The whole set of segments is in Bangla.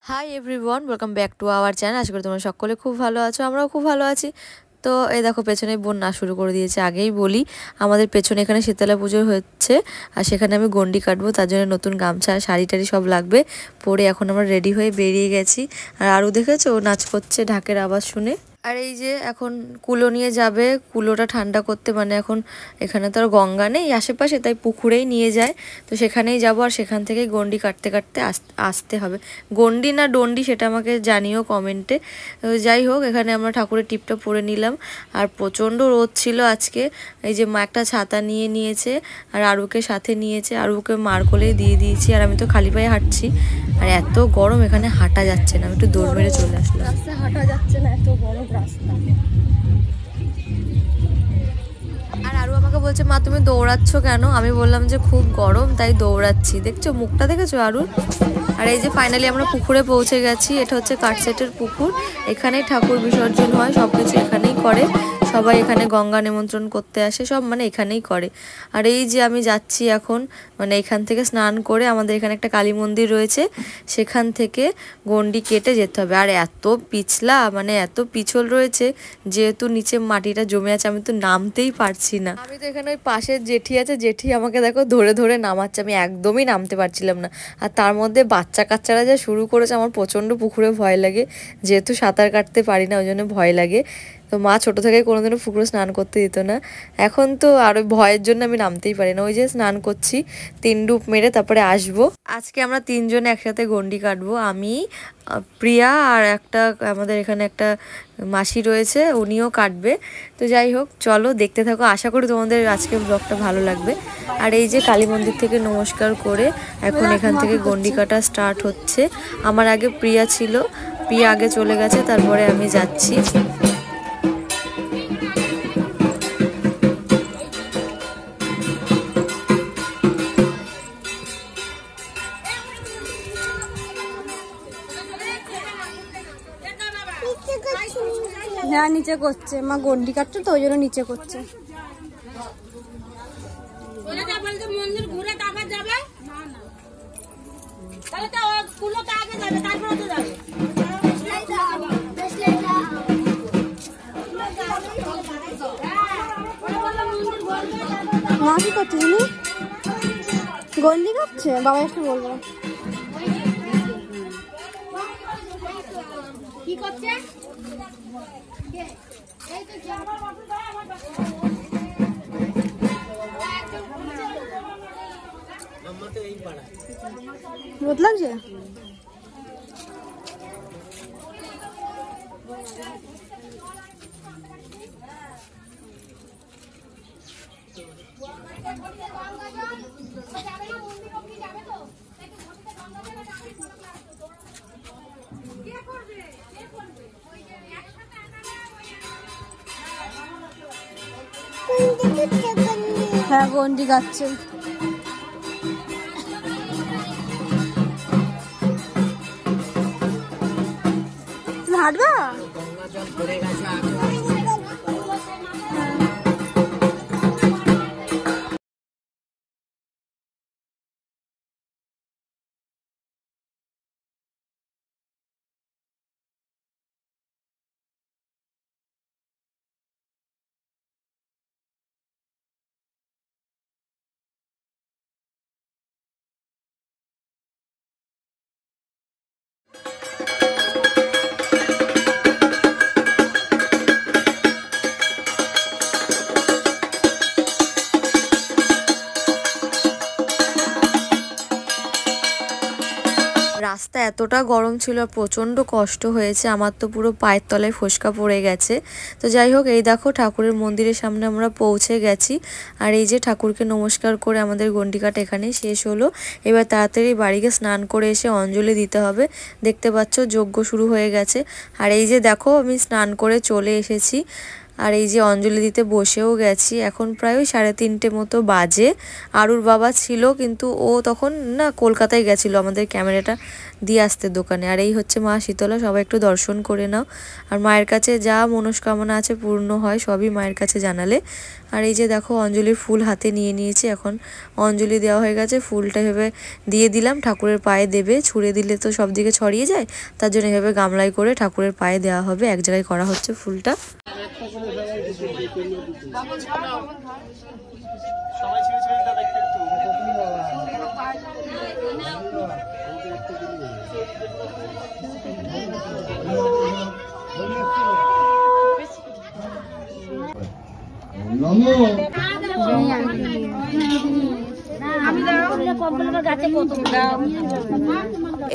High everyone, welcome back to our channel. আশা করি তোমরা সকলে খুব ভালো আছো, আমরাও খুব ভালো আছি। তো এই দেখো পেছনে বন্যা শুরু করে দিয়েছে। আগেই বলি, আমাদের পেছনে এখানে শীতলা পুজো হচ্ছে, আর সেখানে আমি গন্ডি কাটবো, তার জন্য নতুন গামছা শাড়ি টাড়ি সব লাগবে। পরে এখন আমরা রেডি হয়ে বেরিয়ে গেছি। আর আরও দেখেছো ও নাচ করছে ঢাকের আওয়াজ শুনে। আর এই যে এখন কুলো নিয়ে যাবে, কুলোটা ঠান্ডা করতে। মানে এখন এখানে তো আর গঙ্গা নেই আশেপাশে, তাই পুকুরেই নিয়ে যায়। তো সেখানেই যাবো, আর সেখান থেকে গন্ডি কাটতে কাটতে আসতে হবে। গন্ডি না ডন্ডি সেটা আমাকে জানিও কমেন্টে। যাই হোক, এখানে আমরা ঠাকুরের টিপটা পরে নিলাম। আর প্রচণ্ড রোদ ছিল আজকে। এই যে মা একটা ছাতা নিয়ে নিয়েছে, আর আরুকে সাথে নিয়েছে। আরুকে মার কোলেই দিয়ে দিয়েছি, আর আমি তো খালি পায়ে হাঁটছি। আর এত গরম, এখানে হাঁটা যাচ্ছে না। আমি একটু দৌড় মেরে চলে আসলাম। হাঁটা যাচ্ছে না, এত বড় রাস্তা। আর আরু আমাকে বলছে, মা তুমি দৌড়াচ্ছ কেন? আমি বললাম যে খুব গরম তাই দৌড়াচ্ছি। দেখছো মুখটা, দেখেছো আরুর? আর এই যে ফাইনালি আমরা পুকুরে পৌঁছে গেছি। এটা হচ্ছে কাঠসেটের পুকুর। এখানেই ঠাকুর বিসর্জন হয়, সব কিছু এখানেই করে। সবাই এখানে গঙ্গা নিমন্ত্রণ করতে আসে, সব মানে এখানেই করে। আর এই যে আমি যাচ্ছি এখন, মানে এখান থেকে স্নান করে আমাদের এখানে একটা কালী মন্দির রয়েছে, সেখান থেকে গন্ডি কেটে যেতে হবে। আর এত পিছলা, মানে এত পিছল রয়েছে, যেহেতু নিচে মাটিটা জমে আছে, আমি তো নামতেই পারছি না। আমি তো এখানে ওই পাশের জেঠি আছে, জেঠি আমাকে দেখো ধরে ধরে নামাচ্ছে। আমি একদমই নামতে পারছিলাম না। আর তার মধ্যে বাচ্চা কাচ্চারা যা শুরু করেছে, আমার প্রচণ্ড পুকুরে ভয় লাগে। যেহেতু সাঁতার কাটতে পারি না, ওই জন্য ভয় লাগে। তো মা ছোটো থেকে কোনোদিনও পুকুরে স্নান করতে দিত না। এখন তো আর ওই ভয়ের জন্য আমি নামতেই পারি না। ওই যে স্নান করছি, 3 ডুব মেরে তারপরে আসবো। আজকে আমরা 3 জনে একসাথে গন্ডি কাটবো। আমি, প্রিয়া, আর একটা আমাদের এখানে একটা মাসি রয়েছে, উনিও কাটবে। তো যাই হোক, চলো দেখতে থাকো। আশা করি তোমাদের আজকের ব্লগটা ভালো লাগবে। আর এই যে কালী মন্দির থেকে নমস্কার করে এখন এখান থেকে গন্ডি কাটা স্টার্ট হচ্ছে। আমার আগে প্রিয়া ছিল, প্রিয়া আগে চলে গেছে, তারপরে আমি যাচ্ছি। হ্যাঁ, নিচে করছে মা, গন্ডি কাটছে তো ওই জন্য নিচে করছে। মন্দির ঘুরে তারপর যাবে, তাহলে তো কুলোটা আগে যাবে, তারপরে তো যাবে। মা কি করছে তুমি? গন্ডি কাটছে, বাবা একটু বলবো কি করছে। রোদ লাগছে? হ্যাঁ, গন্ডি কাটছে। তুমি হাঁটবা? রাস্তা এতটা গরম ছিল, প্রচণ্ড কষ্ট হয়েছে। আমার তো পুরো পায়ের তলায় ফোসকা পড়ে গেছে। তো যাই হোক, এই দেখো ঠাকুরের মন্দিরের সামনে আমরা পৌঁছে গেছি। আর এই যে ঠাকুরকে নমস্কার করে আমাদের গন্ডি কাটা এখানেই শেষ হলো। এবার তাড়াতাড়ি বাড়িকে স্নান করে এসে অঞ্জলি দিতে হবে। দেখতে পাচ্ছ যজ্ঞ শুরু হয়ে গেছে। আর এই যে দেখো, আমি স্নান করে চলে এসেছি। আর এই যে অঞ্জলি দিতে বসেও গেছি। এখন প্রায় ওই 3:30 মতো বাজে। আরুর বাবা ছিল, কিন্তু ও তখন না কলকাতায় গেছিলো আমাদের ক্যামেরাটা দিয়ে আসতে দোকানে। আর এই হচ্ছে মা শীতলা, সবাই একটু দর্শন করে নাও। আর মায়ের কাছে যা মনস্কামনা আছে পূর্ণ হয়, সবই মায়ের কাছে জানালে। আর এই যে দেখো অঞ্জলির ফুল হাতে নিয়ে নিয়েছে, এখন অঞ্জলি দেওয়া হয়ে গেছে, ফুলটা এভাবে দিয়ে দিলাম, ঠাকুরের পায়ে দেবে, ছুঁড়ে দিলে তো সব দিকে ছড়িয়ে যায়, তার জন্য এভাবে গামলায় করে ঠাকুরের পায়ে দেওয়া হবে, এক জায়গায় করা হচ্ছে ফুলটা।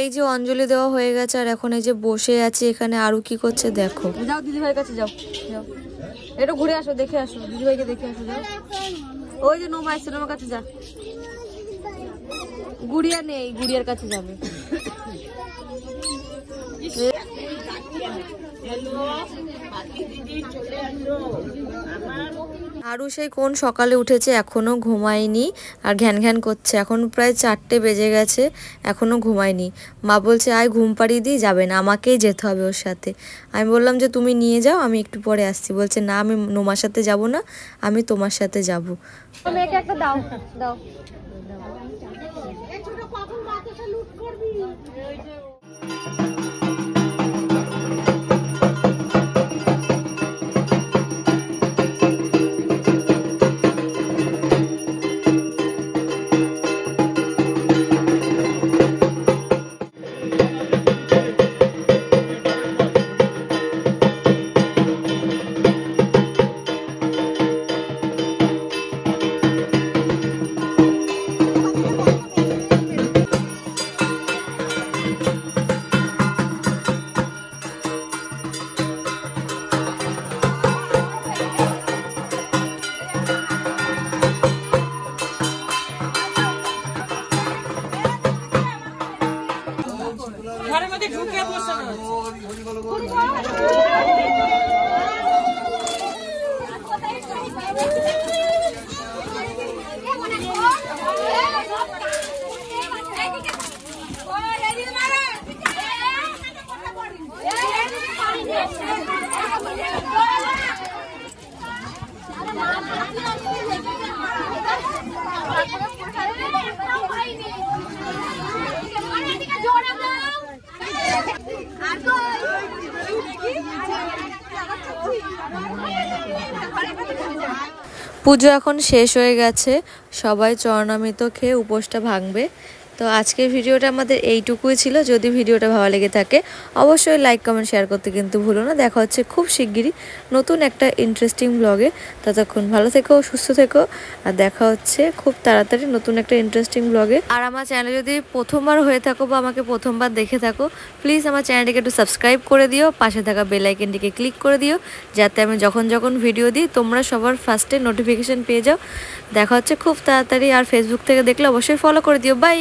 এই যে অঞ্জলি দেওয়া হয়ে গেছে, আর এখন এই যে বসে আছে এখানে, আরো কি করছে দেখো। যাও দিদি ভাইয়ের কাছে যাও, যাও একটু ঘুরে আসো, দেখে আসো দিদি ভাইকে, দেখে আসো। যাও ওই যে নোমা আসছে, নোমার কাছে যা। গুড়িয়া নেই, গুড়িয়ার কাছে যাবে। আরও সেই কোন সকালে উঠেছে, এখনো ঘুমায়নি আর ঘ্যান ঘ্যান করছে। এখন প্রায় 4টে বেজে গেছে, এখনো ঘুমায়নি। মা বলছে আয় ঘুম পাড়িয়ে দিয়ে, যাবে না, আমাকেই যেতে হবে ওর সাথে। আমি বললাম যে তুমি নিয়ে যাও, আমি একটু পরে আসছি। বলছে না, আমি নোমার সাথে যাব না, আমি তোমার সাথে যাব। মেয়েকে একটা দাও, দাও। পুজো এখন শেষ হয়ে গেছে, সবাই চরণামৃত খেয়ে উপোসটা ভাঙবে। তো আজকের ভিডিওটা আমাদের এইটুকুই ছিল। যদি ভিডিওটা ভালো লেগে থাকে অবশ্যই লাইক কমেন্ট শেয়ার করতে কিন্তু ভুলো না। দেখা হচ্ছে খুব শিগগিরই নতুন একটা ইন্টারেস্টিং ব্লগে। ততক্ষণ ভালো থেকো, সুস্থ থেকো, আর দেখা হচ্ছে খুব তাড়াতাড়ি নতুন একটা ইন্টারেস্টিং ব্লগে। আর আমার চ্যানেলে যদি প্রথমবার হয়ে থাকো বা আমাকে প্রথমবার দেখে থাকো, প্লিজ আমার চ্যানেলটিকে একটু সাবস্ক্রাইব করে দিও, পাশে থাকা বেল আইকনটিকে ক্লিক করে দিও, যাতে আমি যখন যখন ভিডিও দিই তোমরা সবার ফার্স্টে নোটিফিকেশন পেয়ে যাও। দেখা হচ্ছে খুব তাড়াতাড়ি। আর ফেসবুক থেকে দেখলে অবশ্যই ফলো করে দিও। বাই।